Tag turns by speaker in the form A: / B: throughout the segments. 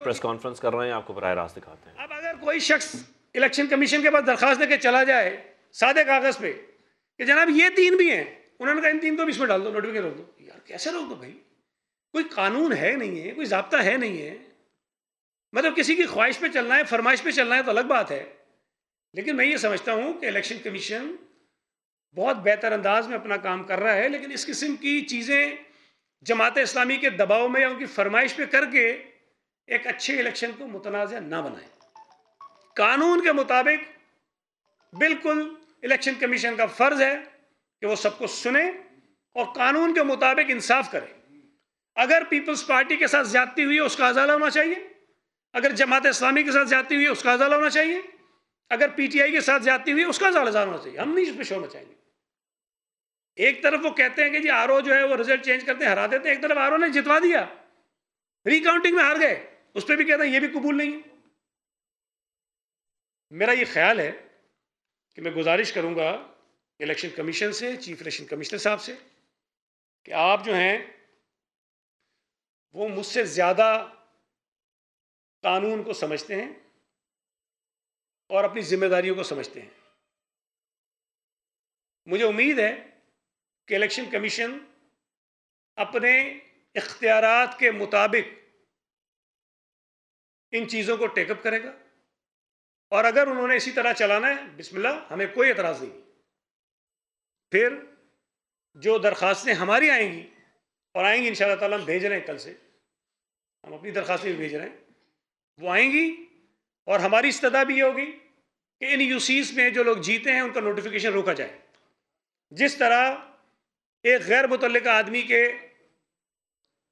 A: Press conference कर रहे हैं, आपको बराह रास्त दिखाते हैं।
B: अब अगर कोई शख्स इलेक्शन कमीशन के पास दरखास्त लेके चला जाए सादे कागज पे कि जनाब ये 3 भी हैं, उन्होंने कहा इन 3 को भी इसमें डाल दो, नोटिफिकेशन रोक दो। यार कैसे रोक दो भाई? कोई कानून है नहीं है, कोई ज़ाब्ता है नहीं है। मतलब किसी की ख्वाहिश पे चलना है, फरमाइश पे चलना है तो अलग बात है। लेकिन मैं ये समझता हूँ कि इलेक्शन कमीशन बहुत बेहतर अंदाज में अपना काम कर रहा है, लेकिन इस किस्म की चीज़ें जमात इस्लामी के दबाव में या उनकी फरमाइश पे करके एक अच्छे इलेक्शन को मुतनाज़ ना बनाएं। कानून के मुताबिक बिल्कुल इलेक्शन कमीशन का फ़र्ज़ है कि वो सबको सुने और कानून के मुताबिक इंसाफ करे। अगर पीपल्स पार्टी के साथ ज़्यादती हुई है उसका अज़ाला होना चाहिए, अगर जमात इस्लामी के साथ ज़्यादती हुई है उसका अज़ाला होना चाहिए, अगर PTI के साथ ज़्यादती हुई है उसका अज़ाला होना चाहिए। हम नहीं इस पर शोर मचाएंगे। एक तरफ वो कहते हैं कि जी RO जो है वो रिजल्ट चेंज करते हैं, हरा देते हैं, एक तरफ RO ने जितवा दिया, रिकाउंटिंग में हार गए, उस पर भी कहते हैं ये भी कबूल नहीं है। मेरा ये ख्याल है कि मैं गुजारिश करूंगा इलेक्शन कमीशन से, चीफ इलेक्शन कमिश्नर साहब से, कि आप जो हैं वो मुझसे ज़्यादा कानून को समझते हैं और अपनी जिम्मेदारियों को समझते हैं। मुझे उम्मीद है कि इलेक्शन कमीशन अपने इख्तियारात के मुताबिक इन चीज़ों को टेकअप करेगा और अगर उन्होंने इसी तरह चलाना है, बिस्मिल्लाह, हमें कोई एतराज़ नहीं। फिर जो दरख्वास्तें हमारी आएंगी और आएंगी इंशाअल्लाह ताला, हम भेज रहे हैं, कल से हम अपनी दरख्वास्तें भी भेज रहे हैं, वो आएंगी और हमारी इस्तदा भी ये होगी कि इन यूसीज़ में जो लोग जीते हैं उनका नोटिफिकेशन रोका जाए। जिस तरह एक गैर मुतल्लिका आदमी के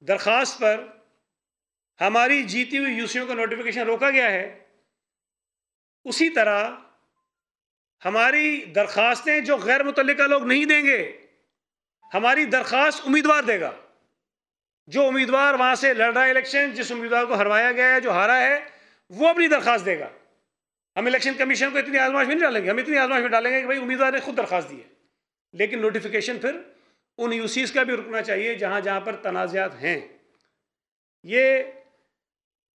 B: दरख्वास्त पर हमारी जीती हुई यूसीओं का नोटिफिकेशन रोका गया है, उसी तरह हमारी दरख्वास्तें जो गैर मुतल्लिका लोग नहीं देंगे, हमारी दरख्वास्त उम्मीदवार देगा। जो उम्मीदवार वहाँ से लड़ रहा है इलेक्शन, जिस उम्मीदवार को हरवाया गया है, जो हारा है, वो अपनी दरख्वास्त देगा। हम इलेक्शन कमीशन को इतनी आजमाइश में नहीं डालेंगे। हम इतनी आजमाइश में डालेंगे कि भाई उम्मीदवार ने खुद दरख्वास्त दी है, लेकिन नोटिफिकेशन फिर उन यूसीज़ का भी रुकना चाहिए जहाँ जहाँ पर तनाज़ात हैं। ये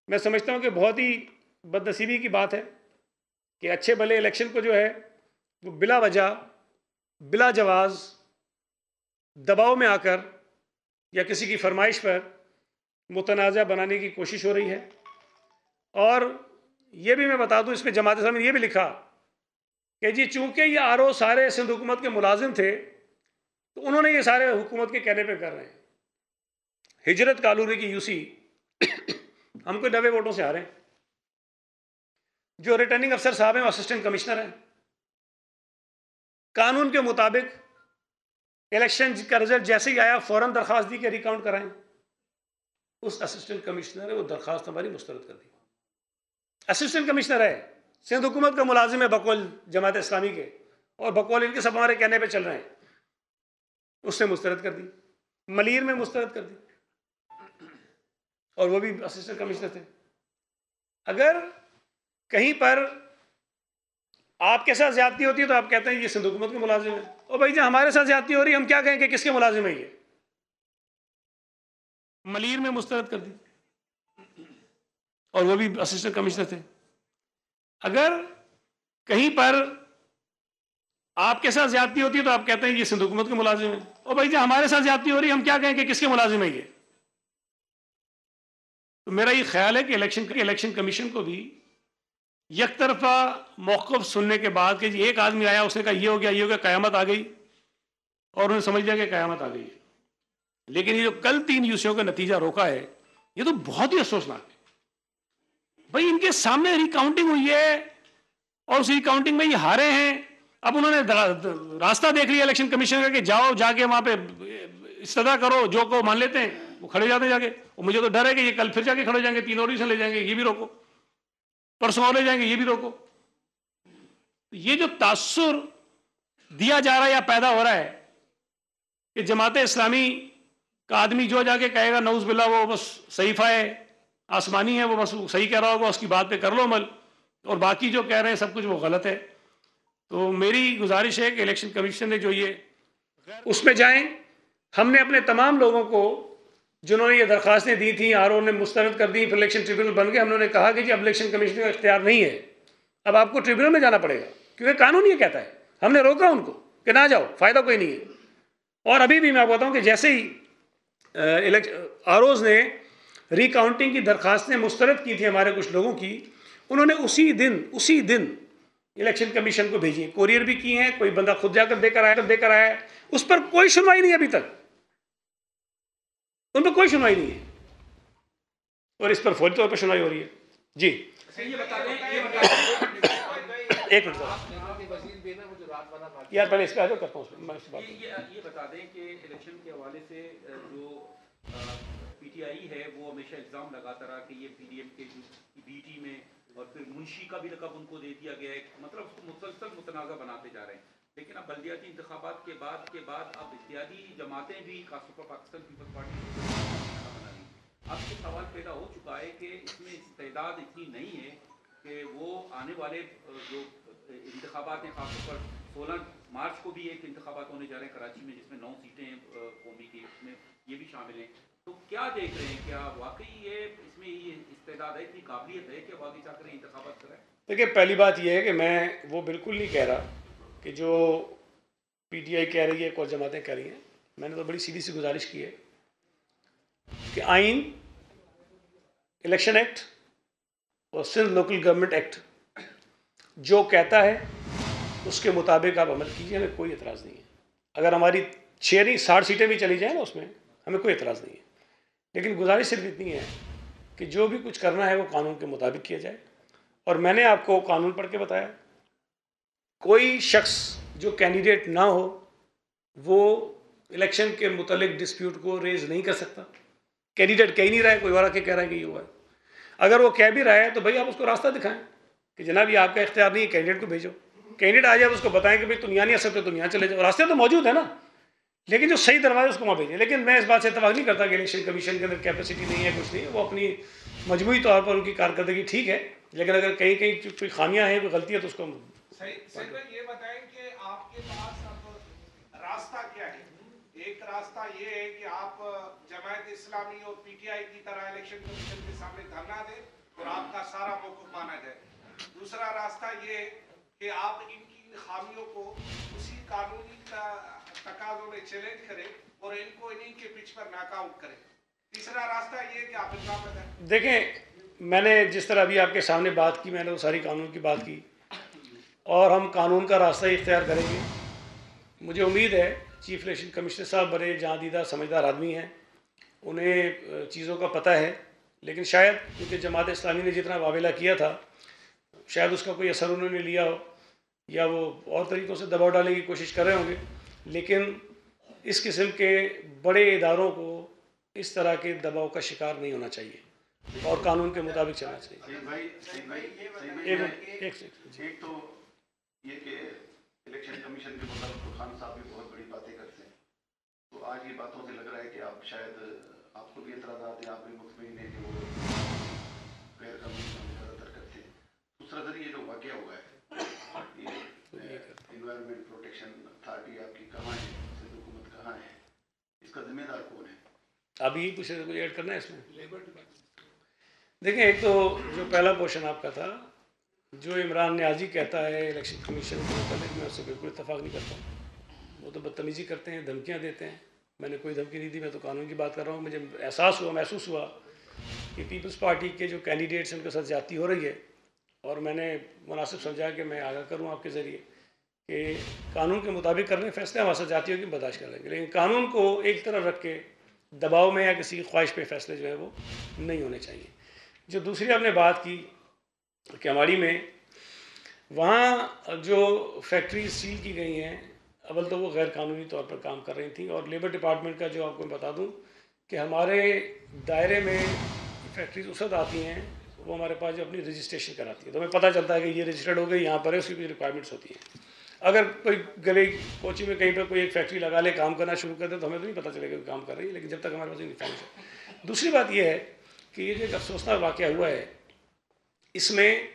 B: मैं समझता हूँ कि बहुत ही बदनसीबी की बात है कि अच्छे भले इलेक्शन को जो है वो बिला वजह, बिला जवाज़, दबाव में आकर या किसी की फरमाइश पर मुतनाज़ा बनाने की कोशिश हो रही है। और ये भी मैं बता दूँ, इसमें जमात इस्लामी ने ये भी लिखा कि जी चूँकि ये RO सारे सिंध हुकूमत के मुलाजिम थे तो उन्होंने ये सारे हुकूमत के कहने पे कर रहे हैं। हिजरत कालूरी की यूसी हमको 90 वोटों से हारे हैं। जो रिटर्निंग अफसर साहब हैं वो असिस्टेंट कमिश्नर हैं। कानून के मुताबिक इलेक्शन का रिजल्ट जैसे ही आया फ़ौरन दरख्वास्त दी कि रिकाउंट कराएं। उस असिस्टेंट कमिश्नर ने वो दरख्वास्त हमारी मुस्तरद कर दी। असिस्टेंट कमिश्नर है, सिंध हुकूमत का मुलाजिम है बकौल जमात इस्लामी के, और बकौल इनके सब हमारे कहने पे चल रहे हैं। उसने मुस्तरद कर दी, मलीर में मुस्तरद कर दी, और वो भी असिस्टेंट कमिश्नर थे। अगर कहीं पर आपके साथ ज्यादती होती है तो आप कहते हैं ये सिंध हुकूमत के मुलाजिम है, और भाई जब हमारे साथ ज्यादती हो रही है हम क्या कहें कि किसके मुलाजिम है? ये मलीर में मुस्तरद कर दी, और वो भी असिस्टेंट कमिश्नर थे। अगर कहीं पर आपके साथ ज्यादती होती है तो आप कहते हैं ये सिंध हुकूमत के मुलाजिम है, और भाई जब हमारे साथ ज्यादती हो रही है हम क्या कहें कि किसके मुलाजिम है ये? तो मेरा ये ख्याल है कि इलेक्शन कमीशन को भी एक तरफा मौक़िफ़ सुनने के बाद कि एक आदमी आया उसने कहा ये हो गया, क़यामत आ गई, और उन्होंने समझ लिया कि क़यामत आ गई है। लेकिन ये जो कल 3 यूसीओं का नतीजा रोका है, ये तो बहुत ही अफसोसनाक है। भाई इनके सामने रिकाउंटिंग हुई है और उस रिकाउंटिंग में ये हारे हैं। अब उन्होंने रास्ता देख लिया इलेक्शन कमीशन का कि जाओ जाके वहां पे इस्तदा करो, जो को मान लेते हैं वो खड़े जाते जाके। और मुझे तो डर है कि ये कल फिर जाके खड़े जाएंगे, 3 ऑडिशन ले जाएंगे, ये भी रोको, परसों और ले जाएंगे, ये भी रोको। ये जो तासुर दिया जा रहा है या पैदा हो रहा है कि जमात इस्लामी का आदमी जो जाके कहेगा नऊज़ बिल्लाह वो बस सहीफा है, आसमानी है, वो बस सही कह रहा होगा, उसकी बात पे कर लो अमल, और बाकी जो कह रहे हैं सब कुछ वो गलत है। तो मेरी गुजारिश है कि इलेक्शन कमीशन ने जो ये उसमें जाएं। हमने अपने तमाम लोगों को जिन्होंने ये दरख्वास्तें दी थी, आर ओ ने मुस्तरद कर दी, फिर इलेक्शन ट्रिब्यूनल बन गए। हमने कहा कि जी अब इलेक्शन कमीशन का इख्तियार नहीं है, अब आपको ट्रिब्यूनल में जाना पड़ेगा, क्योंकि कानून ये कहता है। हमने रोका उनको कि ना जाओ, फ़ायदा कोई नहीं है। और अभी भी मैं आपको बताऊँ कि जैसे ही आर ओज़ ने रिकाउंटिंग की दरख्वास्तें मुस्तरद की थी हमारे कुछ लोगों की, उन्होंने उसी दिन इलेक्शन कमीशन को भेजी, कोरियर भी की हैं, कोई बंदा खुद जाकर देकर आया है। उस पर कोई सुनवाई नहीं, अभी तक उन पर कोई सुनवाई नहीं है, और इस पर फौरी तौर पर सुनवाई हो रही है। जी एक मिनट यार, पहले इस पर आगे करता हूँ।
C: ये बता दें कि इलेक्शन के हवाले से जो पीटीआई है वो हमेशा इल्ज़ाम लगाता रहा कि ये पीडीएम के बीटी में, और फिर मुंशी का भी लकब उनको दे दिया गया है, मतलब उसको मुसलसल मुतनाज़ा बनाते जा रहे हैं। लेकिन अब बल्दियाती इंतखाबात के बाद अब इत्यादी जमातें भी, खासतौर पर पाकिस्तान पीपल्स पार्टी बना ली। अब ये सवाल पैदा हो चुका है कि इसमें इस्तेदाद इतनी नहीं है कि वो आने वाले जो इंतखाबात हैं, खासतौर पर 16 मार्च को भी एक इंतखाबात होने जा रहे हैं कराची में, जिसमें 9 सीटें हैं कौमी की, उसमें ये भी शामिल हैं। तो क्या देख रहे हैं, क्या वाकई ये इसमें ये इस्तेदाद है, इतनी काबिलियत है कि वाकई जाकर इंतखाबात कराएं?
B: देखिए, पहली बात यह है कि मैं वो बिल्कुल नहीं कह रहा कि जो पीटीआई कह रही है कुछ जमातें कह रही हैं। मैंने तो बड़ी सीधी सी गुजारिश की है कि आइन, इलेक्शन एक्ट और सिंध लोकल गवर्नमेंट एक्ट जो कहता है उसके मुताबिक आप अमल कीजिए, हमें कोई एतराज़ नहीं है। अगर हमारी 6 नहीं 60 सीटें भी चली जाए ना, उसमें हमें कोई एतराज़ नहीं है। लेकिन गुजारिश सिर्फ इतनी है कि जो भी कुछ करना है वो कानून के मुताबिक किया जाए। और मैंने आपको कानून पढ़ के बताया, कोई शख्स जो कैंडिडेट ना हो वो इलेक्शन के मुतल्लिक डिस्प्यूट को रेज नहीं कर सकता। कैंडिडेट कह ही नहीं रहा है, कोई और आके कह रहा है कि ये हुआ है। अगर वो कह भी रहा है तो भाई आप उसको रास्ता दिखाएं कि जनाब ये आपका इख्तियार नहीं है, कैंडिडेट को भेजो। कैंडिडेट आ जाए उसको बताएं कि भाई तुम यहाँ नहीं आ सकते, तुम यहाँ चले जाओ। रास्ते तो मौजूद है ना, लेकिन जो सही दरवाजे उसको वहाँ भेजें। लेकिन मैं इस बात से इत्तेफाक नहीं करता कि इलेक्शन कमीशन के अंदर कैपेसिटी नहीं है, कुछ नहीं है। वो अपनी मजमूई तौर पर उनकी कारकर्दगी ठीक है, लेकिन अगर कहीं कहीं कोई खामियां हैं, कोई गलती है तो उसको
D: सही ये बताएं कि आपके पास अब रास्ता क्या है। एक रास्ता ये है कि आप जमायत इस्लामी और पीटीआई की तरह इलेक्शन कमीशन के सामने धरना दें और आपका सारा मौक़िफ़ माना जाए। दूसरा रास्ता ये है कि आप इनकी खामियों को उसी कानूनी तकाज़ों में चैलेंज करें और इनको इन्हीं के पिच पर नॉकआउट करें। तीसरा रास्ता ये है कि आप इल्ज़ाम लगाएं।
B: देखें, मैंने जिस तरह अभी आपके सामने बात की, मैंने वो सारी कानून की बात की और हम कानून का रास्ता ही इख्तियार करेंगे। मुझे उम्मीद है चीफ इलेक्शन कमिश्नर साहब बड़े जादीदा समझदार आदमी हैं, उन्हें चीज़ों का पता है। लेकिन शायद क्योंकि जमात इस्लामी ने जितना वावेला किया था, शायद उसका कोई असर उन्होंने लिया हो, या वो और तरीक़ों से दबाव डालने की कोशिश कर रहे होंगे। लेकिन इस किस्म के बड़े इदारों को इस तरह के दबाव का शिकार नहीं होना चाहिए और कानून के मुताबिक चलना चाहिए।
E: एक तो ये कि इलेक्शन कमीशन के मुताबिक तो खान साहब भी बहुत बड़ी बातें करते हैं, तो आज ये बातों से लग रहा है कि आप शायद आपको भी एतराज़ात हैं, आप भी मुतमईन हैं कि वो गैर कानूनी ज़्यादातर करते हैं। दूसरा सर, ये जो वाक़या हुआ है, ये इन्वायरमेंट प्रोटेक्शन अथॉरिटी आपकी कहाँ है, सिंध हुकूमत कहाँ है, इसका जिम्मेदार कौन है?
B: आप यही कुछ ऐड करना है इसमें। देखिए, एक तो जो पहला क्वेश्चन आपका था, जो इमरान न्याजी कहता है इलेक्शन कमीशन के मुताबिक, मैं उससे बिल्कुल इत्तफाक नहीं करता। वो तो बदतमीज़ी करते हैं, धमकियां देते हैं। मैंने कोई धमकी नहीं दी, मैं तो कानून की बात कर रहा हूँ। मुझे महसूस हुआ कि पीपल्स पार्टी के जो कैंडिडेट्स हैं उनके साथ ज़्यादती हो रही है, और मैंने मुनासिब समझा कि मैं आगाह करूँ आपके ज़रिए कि कानून के मुताबिक करने फैसले हमारे साथ ज़्यादती होगी, बर्दाश्त कर लेंगे। लेकिन कानून को एक तरफ रख के दबाव में या किसी की ख्वाहिश पे फैसले जो है वो नहीं होने चाहिए। जो दूसरी आपने बात की कि हमारी में वहाँ जो फैक्ट्री सील की गई हैं, अव्वल तो वो गैर कानूनी तौर पर काम कर रही थी। और लेबर डिपार्टमेंट का जो आपको बता दूँ कि हमारे दायरे में फैक्ट्रीज उस वक्त आती हैं, वो हमारे पास जो अपनी रजिस्ट्रेशन कराती है, तो हमें पता चलता है कि ये रजिस्टर्ड हो गई, यहाँ पर है, उसकी कुछ रिक्वायरमेंट्स होती हैं। अगर कोई गले कोची में कहीं पर कोई एक फैक्ट्री लगा ले, काम करना शुरू कर दे, तो हमें तो नहीं पता चलेगा कि काम कर रही है, लेकिन जब तक हमारे पास इन्फॉर्मेशन। दूसरी बात यह है कि ये जो एक अफसोसनाक वाक़या हुआ है, इसमें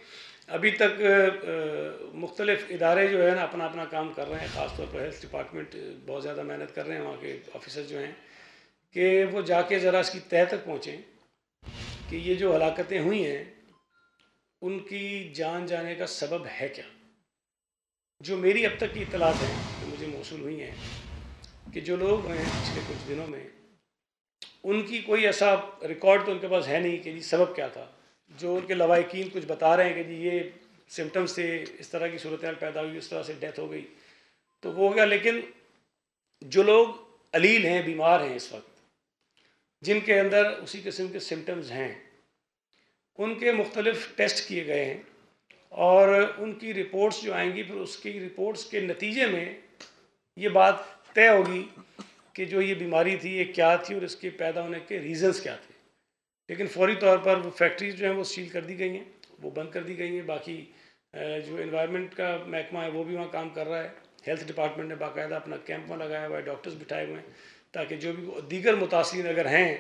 B: अभी तक मुख्तलिफ इदारे जो है ना अपना अपना काम कर रहे हैं। ख़ास तौर पर हेल्थ डिपार्टमेंट बहुत ज़्यादा मेहनत कर रहे हैं, वहाँ के ऑफिसर जो हैं कि वो जाके ज़रा इसकी तह तक पहुँचें कि ये जो हलाकतें हुई हैं उनकी जान जाने का सबब है क्या। जो मेरी अब तक की इत्तलात हैं जो मुझे मौसूल हुई हैं कि जो लोग हैं पिछले कुछ दिनों में उनकी कोई ऐसा रिकॉर्ड तो उनके पास है नहीं कि जी सबब क्या था। जो उनके लवाकिन कुछ बता रहे हैं कि जी ये सिम्टम्स थे, इस तरह की सूरत पैदा हुई, इस तरह से डेथ हो गई, तो वो हो गया। लेकिन जो लोग अलील हैं, बीमार हैं इस वक्त, जिनके अंदर उसी किस्म के सिम्टम्स हैं, उनके मुख्तलिफ टेस्ट किए गए हैं और उनकी रिपोर्ट्स जो आएंगी फिर उसकी रिपोर्ट्स के नतीजे में ये बात तय होगी कि जो ये बीमारी थी ये क्या थी और इसके पैदा होने के रीज़न्स क्या थे। लेकिन फौरी तौर पर वो फैक्ट्रीज जो हैं वो सील कर दी गई हैं, वो बंद कर दी गई हैं। बाकी जो एनवायरनमेंट का महकमा है वो भी वहाँ काम कर रहा है। हेल्थ डिपार्टमेंट ने बाकायदा अपना कैंप वहाँ लगाया हुआ है, डॉक्टर्स बिठाए हुए हैं ताकि जो भी दीगर मुतासिरीन अगर हैं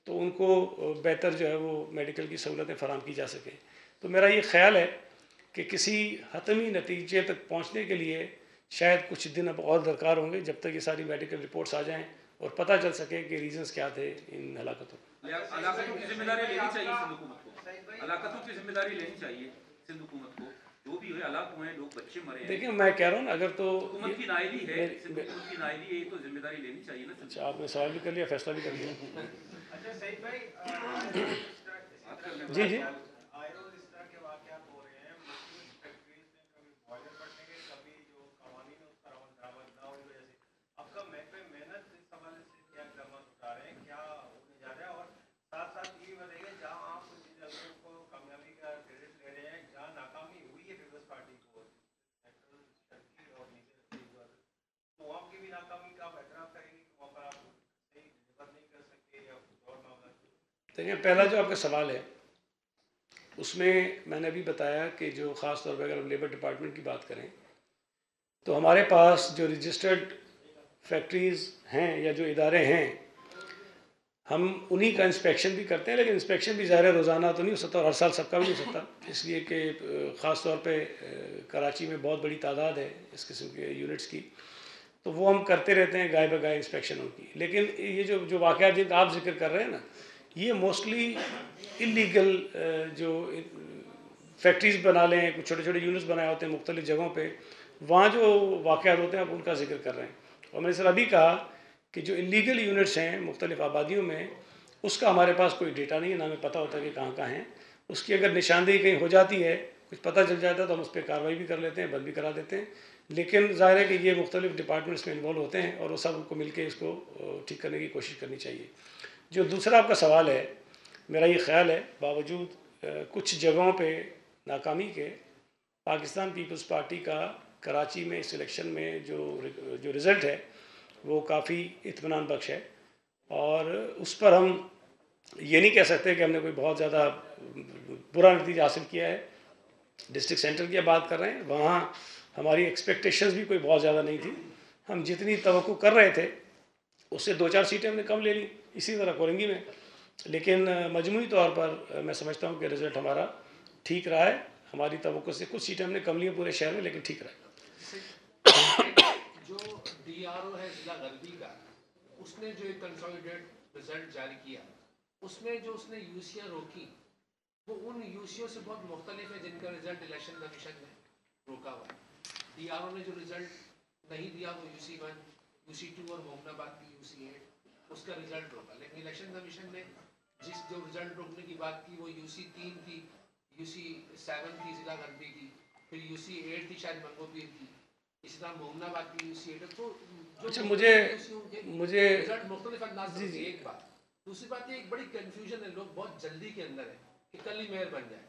B: तो उनको बेहतर जो है वो मेडिकल की सहूलतें फराम की जा सकें। तो मेरा ये ख्याल है कि किसी हतमी नतीजे तक पहुँचने के लिए शायद कुछ दिन अब और दरकार होंगे जब तक ये सारी मेडिकल रिपोर्ट्स आ जाएँ और पता चल सके कि रीज़न्स क्या थे इन हलाकतों।
C: हलाकतों की जिम्मेदारी लेनी चाहिए सिंध हुकूमत को, हलाकतों की जिम्मेदारी लेनी चाहिए सिंध हुकूमत को। जो भी हुए, हलाक हुए हैं, लोग बच्चे मरे हैं।
B: देखिए मैं कह रहा हूँ ना, अगर तो
C: हुकूमत की नाइली है, सिंध हुकूमत की नाइली है, तो जिम्मेदारी लेनी चाहिए ना।
B: अच्छा, आपने सवाल भी कर लिया, फैसला भी कर लिया।
D: अच्छा सईद भाई,
B: जी जी, देखिए पहला जो आपका सवाल है उसमें मैंने अभी बताया कि जो ख़ास तौर पर अगर हम लेबर डिपार्टमेंट की बात करें तो हमारे पास जो रजिस्टर्ड फैक्ट्रीज़ हैं या जो इदारे हैं हम उन्हीं का इंस्पेक्शन भी करते हैं। लेकिन इंस्पेक्शन भी ज़ाहिर रोज़ाना तो नहीं हो सकता और हर साल सबका भी नहीं हो सकता, इसलिए कि ख़ास तौर पे कराची में बहुत बड़ी तादाद है इस किस्म के यूनिट्स की, तो वो हम करते रहते हैं गाय बगाए इंस्पेक्शन उनकी। लेकिन ये जो वाक़यात जिनका आप जिक्र कर रहे हैं ना, ये मोस्टली इलीगल जो फैक्ट्रीज़ बना लें, कुछ छोटे छोटे यूनिट्स बनाए होते हैं मुख्तलिफ़ जगहों पर, वहाँ जो वाक़यात होते हैं आप उनका जिक्र कर रहे हैं। और मैंने सर अभी कहा कि जो इलीगल यूनिट्स हैं मुख्तलिफ़ आबादियों में, उसका हमारे पास कोई डेटा नहीं है, ना हमें पता होता कि कहाँ कहाँ हैं। उसकी अगर निशानदेही कहीं हो जाती है, कुछ पता चल जाता है तो हम उस पर कार्रवाई भी कर लेते हैं, बंद भी करा देते हैं। लेकिन ज़ाहिर है कि ये मुख्तलिफ़ डिपार्टमेंट्स में इन्वॉल्व होते हैं और वो सब को मिल के इसको ठीक करने की कोशिश करनी चाहिए। जो दूसरा आपका सवाल है, मेरा ये ख्याल है बावजूद कुछ जगहों पर नाकामी के, पाकिस्तान पीपल्स पार्टी का कराची में इस इलेक्शन में जो रिज़ल्ट है वो काफ़ी इत्मीनान बख्श है। और उस पर हम ये नहीं कह सकते कि हमने कोई बहुत ज़्यादा बुरा नतीजा हासिल किया है। डिस्ट्रिक्ट सेंटर की बात कर रहे हैं, वहाँ हमारी एक्सपेक्टेशंस भी कोई बहुत ज़्यादा नहीं थी। हम जितनी तवक्को कर रहे थे उससे 2-4 सीटें हमने कम ले ली, इसी तरह कोरंगी में। लेकिन मजमूई तौर पर मैं समझता हूँ कि रिज़ल्ट हमारा ठीक रहा है। हमारी तवक्को से कुछ सीटें हमने कम ली पूरे शहर में, लेकिन ठीक रहा।
F: जो DRO है जिला गरबी का, उसने जो एक कंसोलिडेट रिजल्ट जारी किया, उसमें जो उसने यूसियाँ रोकी वो उन यूसियों से बहुत मुख्तलिफ है जिनका रिजल्ट इलेक्शन कमीशन ने रोका हुआ है। DRO ने जो रिजल्ट नहीं दिया वो UC1, UC2 और मोहम्मदाबाद की UC8, उसका रिजल्ट रोका। लेकिन इलेक्शन कमीशन ने जो रिजल्ट रोकने की बात की वो UC3 थी, UC7 थी जिला गरबी की, फिर UC8 थी शायद मंगोपीर की, इस तरह मोहम्मदाबाद की UC8। तो
B: अच्छा, मुझे
F: रिजल्ट मुख्तलिफ अंदाज से जी। एक बात, दूसरी बात ये एक बड़ी कन्फ्यूजन है, लोग बहुत जल्दी के अंदर है कि कल ही मेयर बन जाए।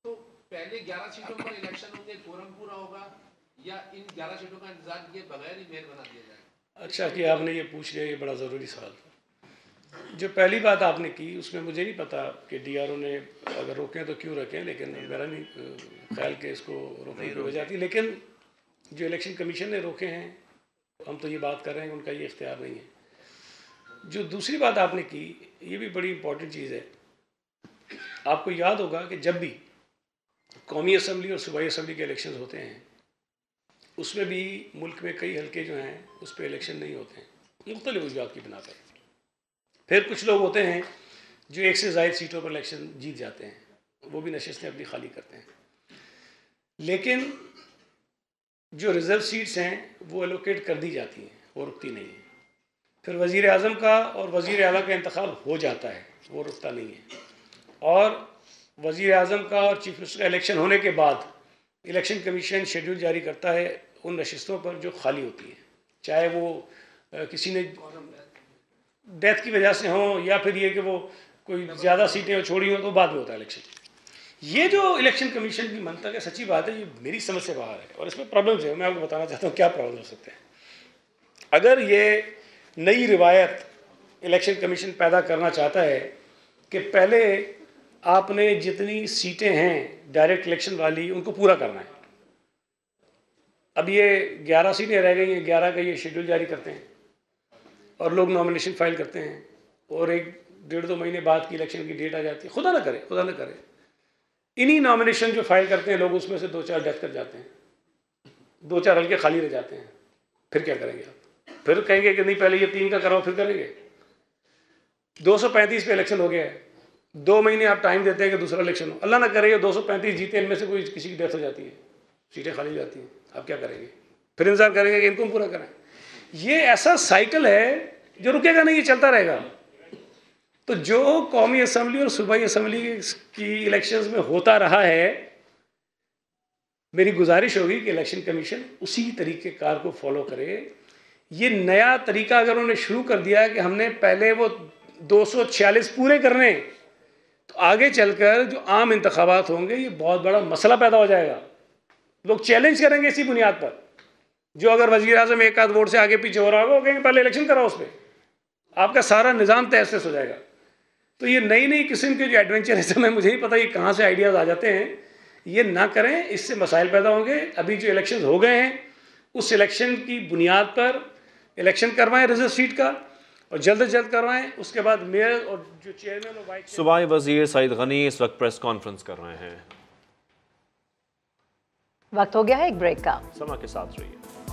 F: तो पहले 11 सीटों पर इलेक्शन होंगे, कोरम पूरा होगा, या इन 11 सीटों का इंतजार किए बगैर ही मेयर बना दिया जाए? अच्छा
B: कि आपने ये पूछ लिया, ये बड़ा ज़रूरी सवाल था। जो पहली बात आपने की उसमें मुझे नहीं पता कि DRO ने अगर रोकें तो क्यों रखें, लेकिन मेरा नहीं ख्याल कि इसको रोकने की वजह थी। लेकिन जो इलेक्शन कमीशन ने रोके हैं, हम तो ये बात कर रहे हैं, उनका ये इख्तियार नहीं है। जो दूसरी बात आपने की, ये भी बड़ी इंपॉर्टेंट चीज़ है। आपको याद होगा कि जब भी कौमी असम्बली और सूबाई असम्बली के इलेक्शन होते हैं, उसमें भी मुल्क में कई हल्के जो हैं उस पर इलेक्शन नहीं होते हैं, मुख्तलिफ वजूहात की बिना पर। फिर कुछ लोग होते हैं जो एक से ज़ायद सीटों पर इलेक्शन जीत जाते हैं, वो भी नशिस्तें अपनी खाली करते हैं, लेकिन जो रिज़र्व सीट्स हैं वो एलोकेट कर दी जाती हैं, वो रुकती नहीं है। फिर वज़ीर आज़म का और वज़ीर आला का इंतखाब हो जाता है, वो रुकता नहीं है। और वज़ीर आज़म का और चीफ मिनिस्टर का इलेक्शन होने के बाद इलेक्शन कमीशन शेड्यूल जारी करता है उन नशिस्तों पर जो खाली होती हैं, चाहे वो किसी ने डेथ की वजह से हों या फिर ये कि वो कोई ज़्यादा सीटें छोड़ी हों, तो बाद में होता है इलेक्शन। ये जो इलेक्शन कमीशन की मंतक है, सच्ची बात है, ये मेरी समझ से बाहर है और इसमें प्रॉब्लम्स है। मैं आपको बताना चाहता हूँ क्या प्रॉब्लम हो सकते हैं। अगर ये नई रिवायत इलेक्शन कमीशन पैदा करना चाहता है कि पहले आपने जितनी सीटें हैं डायरेक्ट इलेक्शन वाली उनको पूरा करना है, अब ये 11 सीटें रह गई हैं, 11 का ये शेड्यूल जारी करते हैं और लोग नॉमिनेशन फाइल करते हैं और 1-1.5-2 महीने बाद की इलेक्शन की डेट आ जाती है। खुदा ना करे इन्हीं नॉमिनेशन जो फाइल करते हैं लोग, उसमें से 2-4 डेथ कर जाते हैं, 2-4 हल्के खाली रह जाते हैं। फिर क्या करेंगे आप? फिर कहेंगे कि नहीं पहले ये 3 का कराओ फिर करेंगे। 235 पे इलेक्शन हो गया है, 2 महीने आप टाइम देते हैं कि दूसरा इलेक्शन हो, अल्लाह ना करे ये 235 जीते, इनमें से कोई किसी की डेथ हो जाती है, सीटें खाली हो जाती हैं, आप क्या करेंगे? फिर इंतजार करेंगे कि इनको पूरा करें। ये ऐसा साइकिल है जो रुकेगा नहीं, ये चलता रहेगा। तो जो कौमी असम्बली और सूबाई असम्बली की इलेक्शंस में होता रहा है, मेरी गुजारिश होगी कि इलेक्शन कमीशन उसी तरीक़ेकार को फॉलो करे। ये नया तरीका अगर उन्होंने शुरू कर दिया है कि हमने पहले वो 246 पूरे करने, तो आगे चलकर जो आम इंतखाबात होंगे ये बहुत बड़ा मसला पैदा हो जाएगा। लोग चैलेंज करेंगे इसी बुनियाद पर। जो अगर वज़ीर आज़म एक आध वोट से आगे पीछे हो रहा होगा, वो कहेंगे पहले इलेक्शन कराओ, उस पर आपका सारा निज़ाम तहस हो जाएगा। तो ये नई नई किस्म के जो एडवेंचर है, मैं मुझे ही पता ये कहाँ से आइडियाज़ आ जाते हैं, ये ना करें, इससे मसाइल पैदा होंगे। अभी जो इलेक्शन हो गए हैं उस इलेक्शन की बुनियाद पर इलेक्शन करवाएं रिजर्व सीट का, और जल्द से जल्द करवाएं। उसके बाद मेयर और जो चेयरमैन और वाइस
A: सूबाई वज़ीर सईद गनी इस वक्त प्रेस कॉन्फ्रेंस कर रहे हैं।
G: वक्त हो गया है एक ब्रेक का,
A: समा के साथ रहिए।